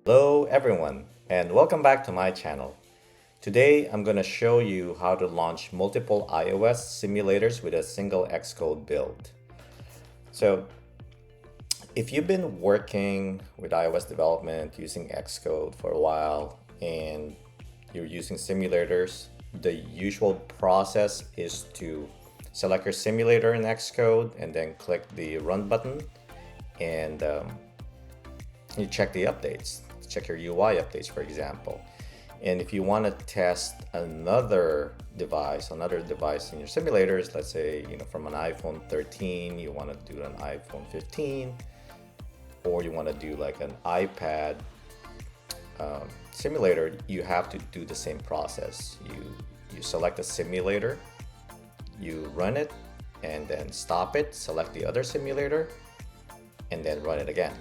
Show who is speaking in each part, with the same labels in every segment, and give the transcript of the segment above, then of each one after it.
Speaker 1: Hello everyone and welcome back to my channel. Today I'm going to show you how to launch multiple iOS simulators with a single Xcode build. So if you've been working with iOS development using Xcode for a while and you're using simulators, the usual process is to select your simulator in Xcode and then click the run button and you check the updates. Check your UI updates, for example. And if you want to test another device in your simulators, let's say from an iPhone 13 you want to do an iPhone 15, or you want to do like an iPad simulator, you have to do the same process. You select a simulator, you run it, and then stop it, select the other simulator, and then run it again.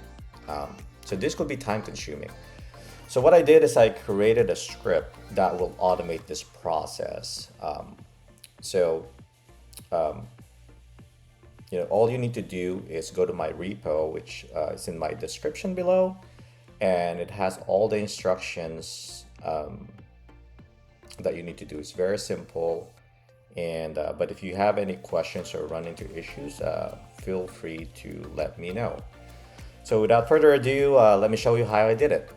Speaker 1: So this could be time consuming. So what I did is I created a script that will automate this process. All you need to do is go to my repo, which is in my description below, and it has all the instructions that you need to do. It's very simple. And but if you have any questions or run into issues, feel free to let me know. So without further ado, let me show you how I did it.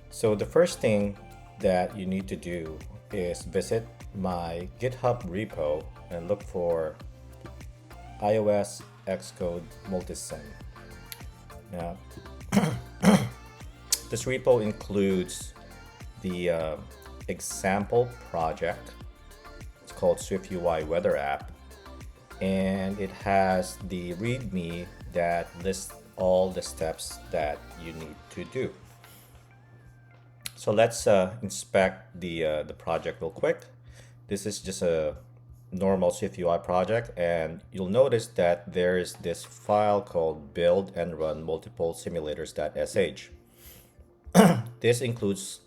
Speaker 1: So the first thing that you need to do is visit my GitHub repo and look for iOS Xcode Multisim. Now, this repo includes the example project. It's called SwiftUI Weather App, and it has the README that lists all the steps that you need to do. So let's inspect the project real quick. This is just a normal SwiftUI project, and you'll notice that there is this file called build and run multiple simulators.sh. This includes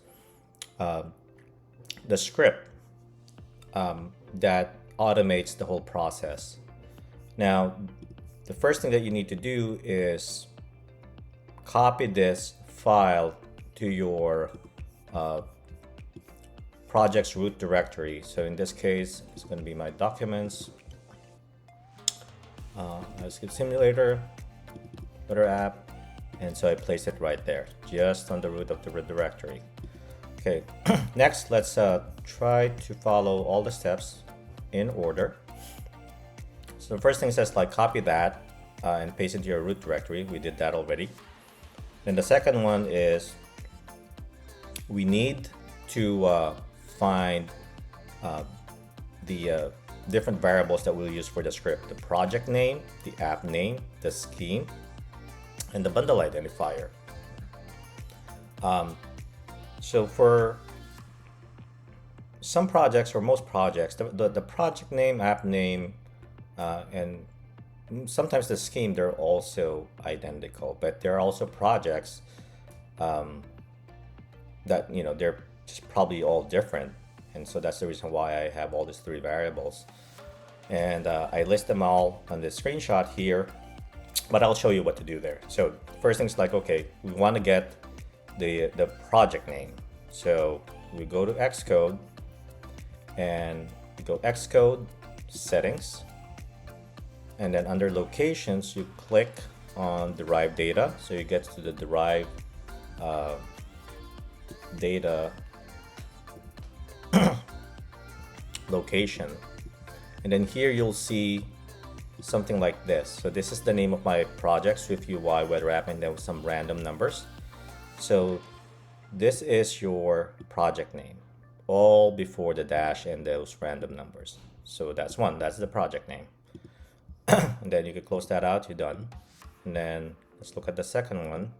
Speaker 1: the script that automates the whole process. Now, the first thing that you need to do is copy this file to your project's root directory. So in this case, it's going to be my documents, Xcode simulator, weather app, and so I place it right there, just on the root of the directory. Okay, next let's try to follow all the steps in order. So the first thing says like copy that and paste it to your root directory. We did that already. Then the second one is we need to find the different variables that we'll use for the script: the project name, the app name, the scheme, and the bundle identifier. So for some projects, or most projects, the project name, app name, and sometimes the scheme, they're also identical. But there are also projects that they're just probably all different, and so that's the reason why I have all these three variables, and I list them all on this screenshot here, but I'll show you what to do there. So first thing's like, okay, we want to get the project name, so we go to Xcode and we go Xcode settings, and then under locations you click on derived data, so you get to the derived data location, and then here you'll see something like this. So this is the name of my project, SwiftUI Weather App, and then some random numbers. So this is your project name, all before the dash and those random numbers. So that's the project name. And then you can close that out, you're done. And then let's look at the second one.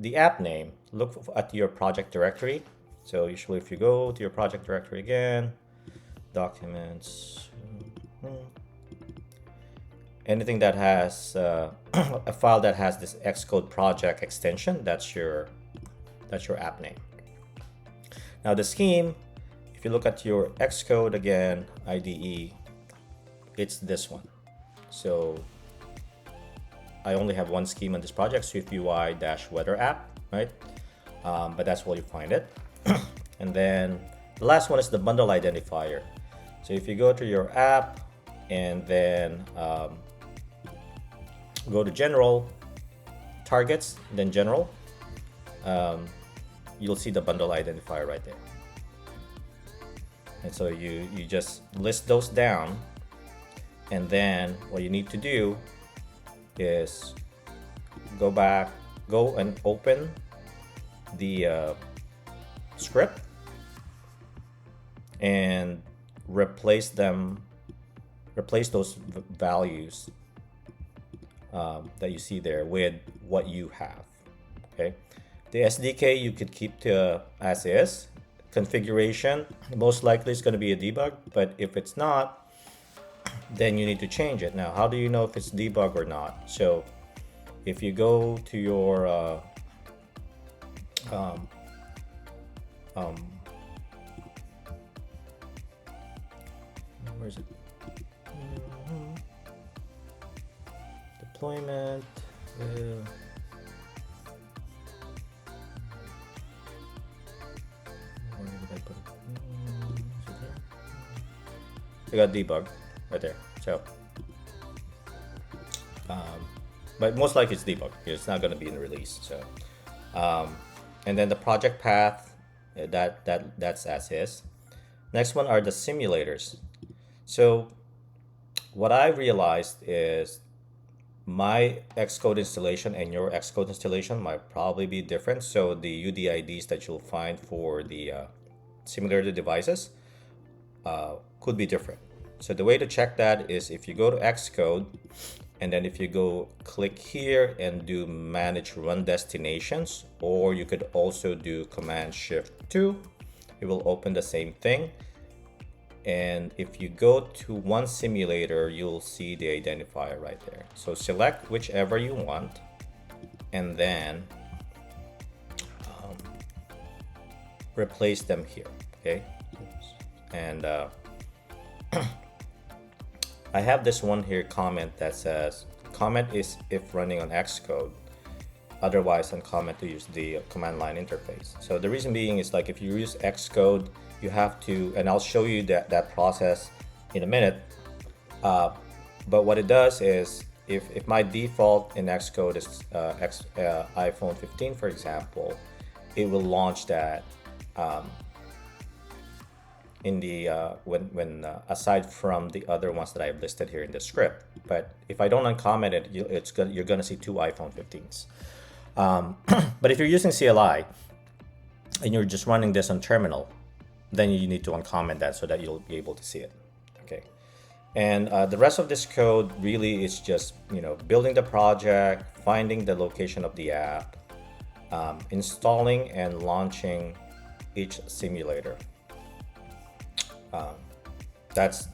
Speaker 1: The app name, look at your project directory. So usually if you go to your project directory again, documents, anything that has a file that has this Xcode project extension, that's your app name. Now the scheme, if you look at your Xcode again, IDE, it's this one. So I only have one scheme on this project, SwiftUI-weather app, right? But that's where you find it. And then the last one is the bundle identifier. So if you go to your app and then go to general, targets, then general, you'll see the bundle identifier right there. And so you just list those down, and then what you need to do is go and open the script and replace those values that you see there with what you have. Okay, the SDK you could keep to as is. Configuration most likely is going to be a debug, but if it's not, then you need to change it. Now, how do you know if it's debug or not? So if you go to your where is it? Deployment. Where did I put it? Is it here? I got debug right there. So, but most likely it's debug. It's not going to be in release. So, and then the project path, that's as is. Next one are the simulators. So, what I realized is my Xcode installation and your Xcode installation might probably be different. So the UDIDs that you'll find for the simulator devices could be different. So the way to check that is if you go to Xcode, and then if you go click here and do manage run destinations, or you could also do Command-Shift-2, it will open the same thing. And if you go to one simulator, you'll see the identifier right there. So select whichever you want, and then replace them here, okay? And I have this one here comment that says, comment is if running on Xcode, otherwise uncomment to use the command line interface. So the reason being is like if you use Xcode, you have to, and I'll show you that process in a minute. But what it does is, if my default in Xcode is iPhone 15, for example, it will launch that in the when aside from the other ones that I've listed here in the script. But if I don't uncomment it, you're gonna see 2 iPhone 15s. But if you're using CLI and you're just running this on terminal, then you need to uncomment that so that you'll be able to see it. Okay, and the rest of this code really is just building the project, finding the location of the app, installing and launching each simulator. That's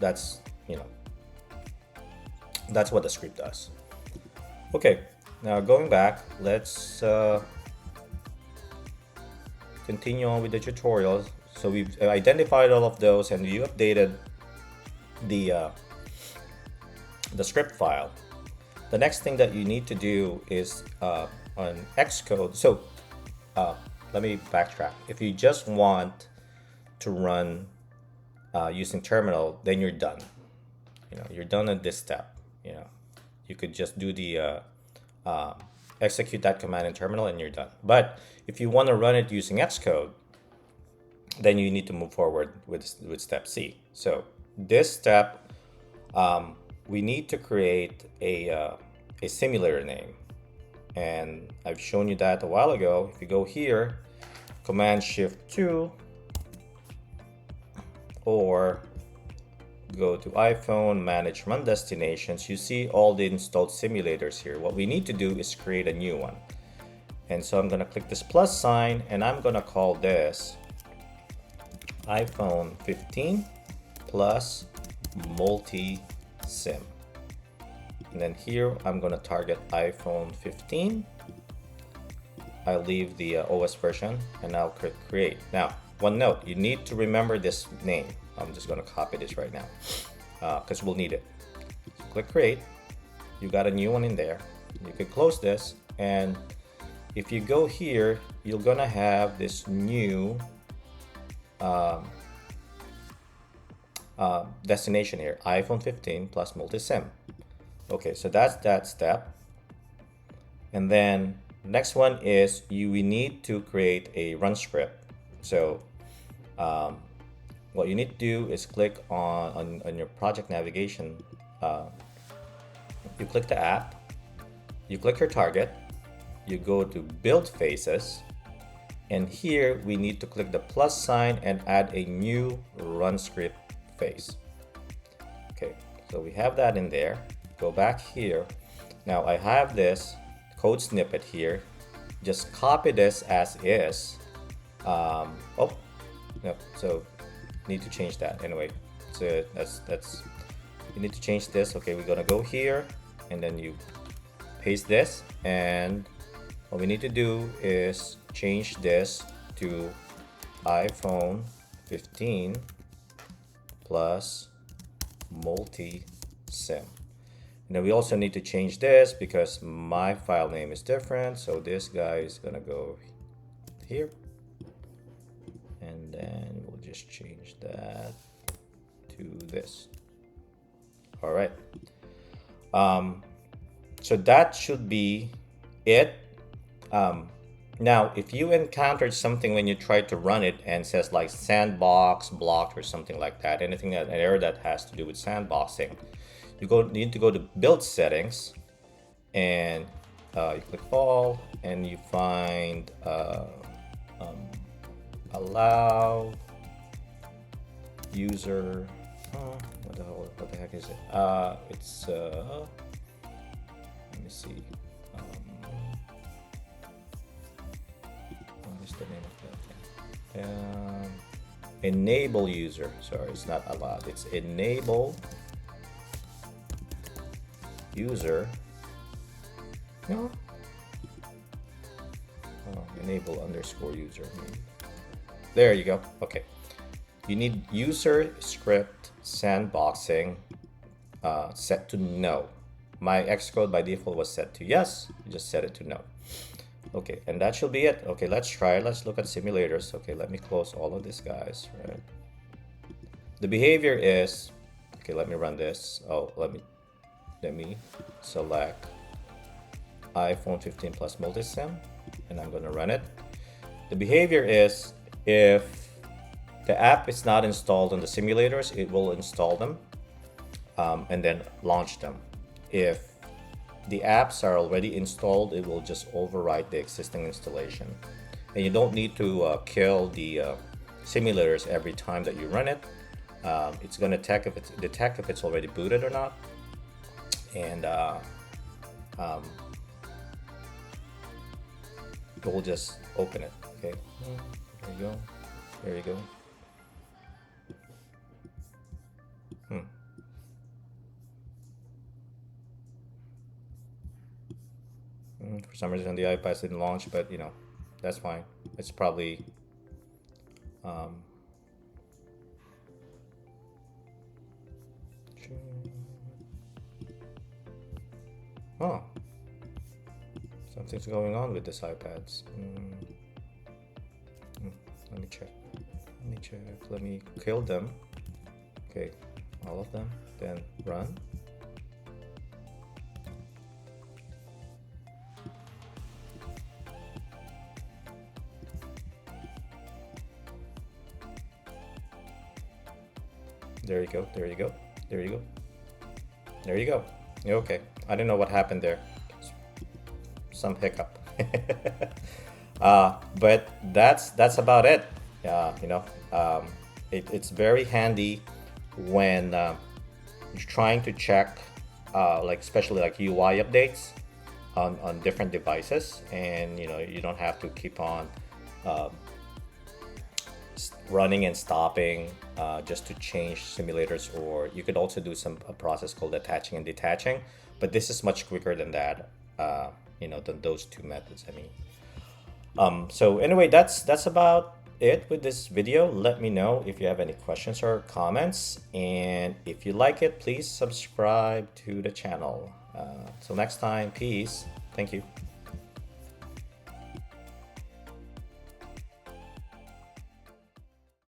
Speaker 1: what the script does. Okay, now going back, let's continue on with the tutorial. So we've identified all of those, and you updated the script file. The next thing that you need to do is on Xcode. So let me backtrack. If you just want to run using terminal, then you're done. You're done at this step. You could just do the execute that command in terminal, and you're done. But if you want to run it using Xcode, then you need to move forward with step C. So this step, we need to create a simulator name, and I've shown you that a while ago. If you go here, Command-Shift-2, or go to iPhone, manage run destinations, you see all the installed simulators here. What we need to do is create a new one. And so I'm going to click this plus sign, and I'm going to call this iPhone 15 plus multi-sim. And then here I'm going to target iPhone 15. I'll leave the OS version, and I'll click create. Now, one note, you need to remember this name. I'm just going to copy this right now because we'll need it. So click create. You got a new one in there. You can close this, and if you go here, you're gonna have this new destination here, iPhone 15 plus multi-sim. Okay, so that's that step. And then next one is we need to create a run script. So what you need to do is click on your project navigation. You click the app, you click your target, you go to build phases, and here we need to click the plus sign and add a new run script phase. Okay, so we have that in there. Go back here. Now I have this code snippet here. Just copy this as is. Oh no, so need to change that anyway. So that's you need to change this. Okay, we're gonna go here, and then you paste this, and what we need to do is change this to iPhone 15 plus multi-sim. And then we also need to change this because my file name is different. So this guy is gonna go here, and then we'll just change that to this. All right. So that should be it. Now, if you encountered something when you tried to run it and says like sandbox blocked or something like that, anything an error that has to do with sandboxing, you need to go to build settings, and you click all, and you find allow user. What the heck is it? It's let me see. What's the name of that? Enable user. Sorry, it's not allowed. It's enable user. No. Enable underscore user. There you go. Okay. You need user script sandboxing set to no. My Xcode by default was set to yes. You just set it to no. Okay, and that should be it. Okay, let's try. Let's look at simulators. Okay, let me close all of these guys. Right. The behavior is okay. Let me run this. Oh, let me select iPhone 15 plus multi-sim, and I'm going to run it. The behavior is if the app is not installed on the simulators, it will install them and then launch them. If the apps are already installed, it will just overwrite the existing installation. And you don't need to kill the simulators every time that you run it. It's going to detect if it's already booted or not. And it will just open it. Okay, there you go. There you go. For some reason the iPad didn't launch, but you know, that's fine. It's probably oh, something's going on with this iPads. Let me check. Let me kill them. Okay, all of them. Then run. There you go. There you go. There you go. There you go. Okay. I don't know what happened there. Some hiccup. But that's about it. You know, it's very handy when you're trying to check, like especially like UI updates on different devices, and you know you don't have to keep on running and stopping just to change simulators, or you could also do a process called attaching and detaching, but this is much quicker than that, you know, than those two methods. I mean, so anyway, that's about it with this video. Let me know if you have any questions or comments. And if you like it, please subscribe to the channel. Till next time, peace. Thank you.